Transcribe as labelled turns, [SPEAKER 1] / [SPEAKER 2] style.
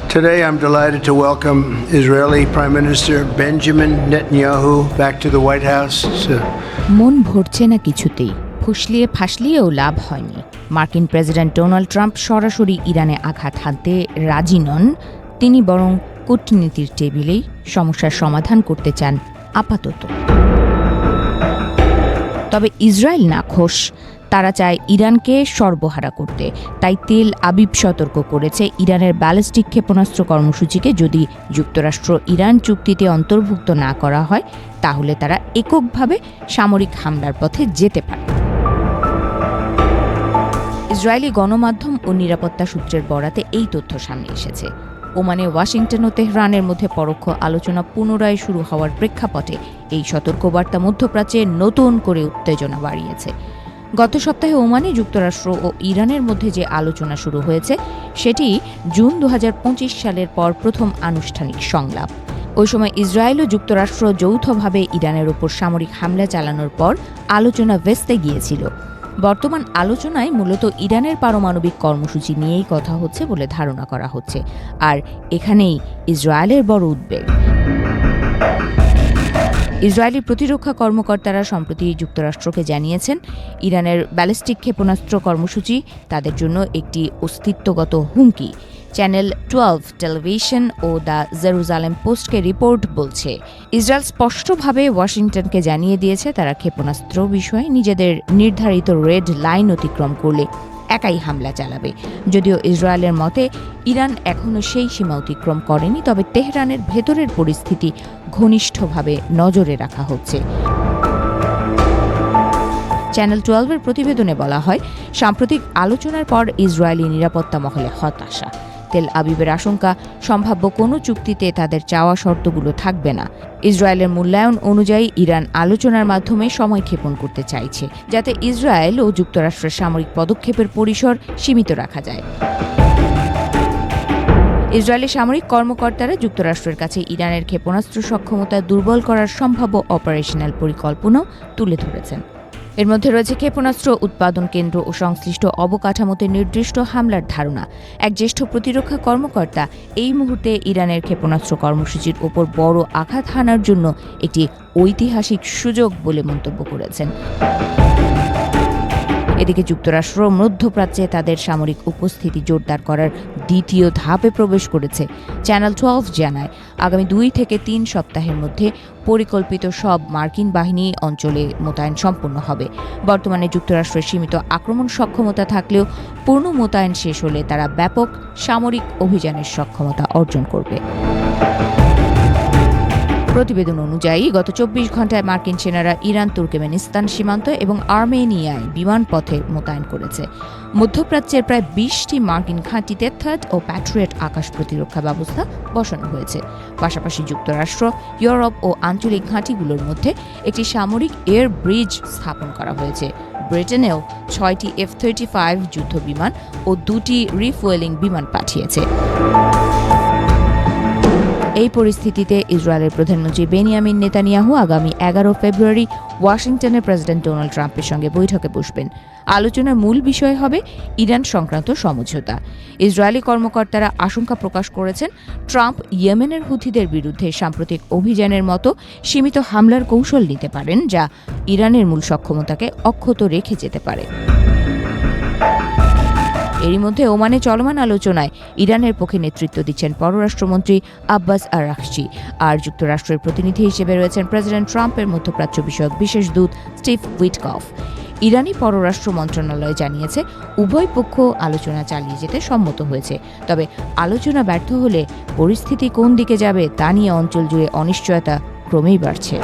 [SPEAKER 1] Today, I'm delighted to welcome Israeli Prime Minister Benjamin Netanyahu back to the White House.
[SPEAKER 2] মন ভরছে না কিছুতেই, ফুসলিয়ে ফাসলিয়েও লাভ হয়নি। মার্কিন প্রেসিডেন্ট ডোনাল্ড ট্রাম্প সরাসরি ইরানে আঘাত হানতে রাজি নন, তিনি বরং কূটনীতির টেবিলেই সমস্যার সমাধান করতে চান আপাতত। তবে ইসরায়েল নাখোশ, তারা চায় ইরানকে সর্বহারা করতে। তাই তেল আবিব সতর্ক করেছে, ইরানের ব্যালিস্টিক ক্ষেপণাস্ত্র কর্মসূচিকে যদি যুক্তরাষ্ট্র ইরান চুক্তিতে অন্তর্ভুক্ত না করা হয়, তাহলে তারা এককভাবে সামরিক হামলার পথে যেতে পারে। ইসরায়েলি গণমাধ্যম ও নিরাপত্তা সূত্রের বরাতে এই তথ্য সামনে এসেছে। ওমানে ওয়াশিংটন ও তেহরানের মধ্যে পরোক্ষ আলোচনা পুনরায় শুরু হওয়ার প্রেক্ষাপটে এই সতর্কবার্তা মধ্যপ্রাচ্যে নতুন করে উত্তেজনা বাড়িয়েছে। গত সপ্তাহে ওমানে যুক্তরাষ্ট্র ও ইরানের মধ্যে যে আলোচনা শুরু হয়েছে, সেটি জুন 2025 সালের পর প্রথম আনুষ্ঠানিক সংলাপ। ওই সময় ইসরায়েল ও যুক্তরাষ্ট্র যৌথভাবে ইরানের ওপর সামরিক হামলা চালানোর পর আলোচনা ভেস্তে গিয়েছিল। বর্তমান আলোচনায় মূলত ইরানের পারমাণবিক কর্মসূচি নিয়েই কথা হচ্ছে বলে ধারণা করা হচ্ছে, আর এখানেই ইসরায়েলের বড় উদ্বেগ। ইসরায়েলি প্রতিরক্ষা কর্মকর্তারা সম্প্রতি যুক্তরাষ্ট্রকে জানিয়েছেন, ইরানের ব্যালিস্টিক ক্ষেপণাস্ত্র কর্মসূচি তাদের জন্য একটি অস্তিত্বগত হুমকি। চ্যানেল 12 টেলিভিশন ও দ্য জেরুজালেম পোস্টকে রিপোর্ট বলছে, ইসরায়েল স্পষ্টভাবে ওয়াশিংটনকে জানিয়ে দিয়েছে তারা ক্ষেপণাস্ত্র বিষয়ে নিজেদের নির্ধারিত রেড লাইন অতিক্রম করলে একাই হামলা চালাবে। যদিও ইসরায়েলের মতে ইরান এখনও সেই সীমা অতিক্রম করেনি, তবে তেহরানের ভেতরের পরিস্থিতি ঘনিষ্ঠভাবে নজরে রাখা হচ্ছে। চ্যানেল 12-এর প্রতিবেদনে বলা হয়, সাম্প্রতিক আলোচনার পর ইসরায়েলি নিরাপত্তা মহলে হতাশা। তেল আবিবের আশঙ্কা, সম্ভাব্য কোনো চুক্তিতে তাদের চাওয়া শর্তগুলো থাকবে না। ইসরায়েলের মূল্যায়ন অনুযায়ী ইরান আলোচনার মাধ্যমে সময় ক্ষেপণ করতে চাইছে, যাতে ইসরায়েল ও যুক্তরাষ্ট্রের সামরিক পদক্ষেপের পরিসর সীমিত রাখা যায়। ইসরায়েলি সামরিক কর্মকর্তারা যুক্তরাষ্ট্রের কাছে ইরানের ক্ষেপণাস্ত্র সক্ষমতা দুর্বল করার সম্ভাব্য অপারেশনাল পরিকল্পনাও তুলে ধরেছেন। এর মধ্যে রয়েছে ক্ষেপণাস্ত্র উৎপাদন কেন্দ্র ও সংশ্লিষ্ট অবকাঠামোতে নির্দিষ্ট হামলার ধারণা। এক জ্যেষ্ঠ প্রতিরক্ষা কর্মকর্তা এই মুহূর্তে ইরানের ক্ষেপণাস্ত্র কর্মসূচির ওপর বড় আঘাত হানার জন্য একটি ঐতিহাসিক সুযোগ বলে মন্তব্য করেছেন। এদিকে যুক্তরাষ্ট্র মধ্যপ্রাচ্যে তাদের সামরিক উপস্থিতি জোরদার করার দ্বিতীয় ধাপে প্রবেশ করেছে। চ্যানেল 12 জানায়, আগামী 2 থেকে 3 সপ্তাহের মধ্যে পরিকল্পিত সব মার্কিন বাহিনী অঞ্চলে মোতায়েন সম্পন্ন হবে। বর্তমানে যুক্তরাষ্ট্রের সীমিত আক্রমণ সক্ষমতা থাকলেও পূর্ণ মোতায়েন শেষ হলে তারা ব্যাপক সামরিক অভিযানের সক্ষমতা অর্জন করবে। প্রতিবেদন অনুযায়ী গত 24 ঘণ্টায় মার্কিন সেনারা ইরান, তুর্কমেনিস্তান সীমান্ত এবং আর্মেনিয়ায় বিমানপথে মোতায়েন করেছে। মধ্যপ্রাচ্যের প্রায় 20টি মার্কিন ঘাঁটিতে থার্ড ও প্যাট্রিয়ট আকাশ প্রতিরক্ষা ব্যবস্থা বসানো হয়েছে। পাশাপাশি যুক্তরাষ্ট্র, ইউরোপ ও আঞ্চলিক ঘাঁটিগুলোর মধ্যে একটি সামরিক এয়ার ব্রিজ স্থাপন করা হয়েছে। ব্রিটেনেও 6টি F-35 যুদ্ধ বিমান ও 2টি রিফুয়েলিং বিমান পাঠিয়েছে। এই পরিস্থিতিতে ইসরায়েলের প্রধানমন্ত্রী বেনিয়ামিন নেতানিয়াহু আগামী 11 ফেব্রুয়ারি ওয়াশিংটনে প্রেসিডেন্ট ডোনাল্ড ট্রাম্পের সঙ্গে বৈঠকে বসবেন। আলোচনার মূল বিষয় হবে ইরান সংক্রান্ত সমঝোতা। ইসরায়েলি কর্মকর্তারা আশঙ্কা প্রকাশ করেছেন, ট্রাম্প ইয়েমেনের হুথিদের বিরুদ্ধে সাম্প্রতিক অভিযানের মতো সীমিত হামলার কৌশল নিতে পারেন, যা ইরানের মূল সক্ষমতাকে অক্ষত রেখে যেতে পারে। এরই মধ্যে ওমানে চলমান আলোচনায় ইরানের পক্ষে নেতৃত্ব দিচ্ছেন পররাষ্ট্রমন্ত্রী আব্বাস আরাকচি, আর যুক্তরাষ্ট্রের প্রতিনিধি হিসেবে রয়েছেন প্রেসিডেন্ট ট্রাম্পের মধ্যপ্রাচ্য বিষয়ক বিশেষ দূত স্টিভ উইটকফ। ইরানি পররাষ্ট্র মন্ত্রণালয় জানিয়েছে, উভয় পক্ষ আলোচনা চালিয়ে যেতে সম্মত হয়েছে। তবে আলোচনা ব্যর্থ হলে পরিস্থিতি কোন দিকে যাবে তা নিয়ে অঞ্চল জুড়ে অনিশ্চয়তা ক্রমেই বাড়ছে।